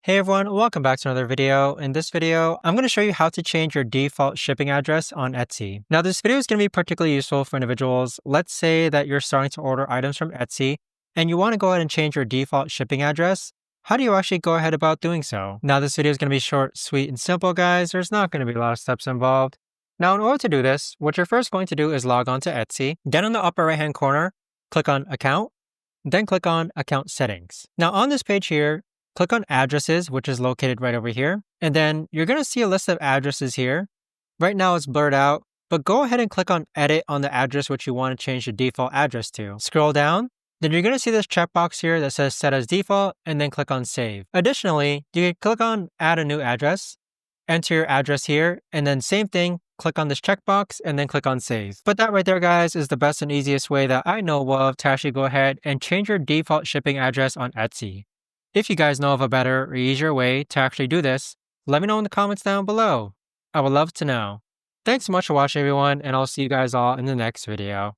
Hey everyone, welcome back to another video. In this video, I'm going to show you how to change your default shipping address on Etsy. Now, this video is going to be particularly useful for individuals. Let's say that you're starting to order items from Etsy and you want to go ahead and change your default shipping address. How do you actually go ahead about doing so? Now, this video is going to be short, sweet, and simple, guys. There's not going to be a lot of steps involved. Now, in order to do this, what you're first going to do is log on to Etsy. Then in the upper right-hand corner, click on Account, then click on Account Settings. Now, on this page here, click on Addresses, which is located right over here. And then you're going to see a list of addresses here. Right now it's blurred out, but go ahead and click on Edit on the address which you want to change the default address to. Scroll down, then you're going to see this checkbox here that says Set as Default, and then click on Save. Additionally, you can click on Add a new address, enter your address here, and then same thing, click on this checkbox, and then click on Save. But that right there, guys, is the best and easiest way that I know of to actually go ahead and change your default shipping address on Etsy. If you guys know of a better or easier way to actually do this, let me know in the comments down below. I would love to know. Thanks so much for watching, everyone, and I'll see you guys all in the next video.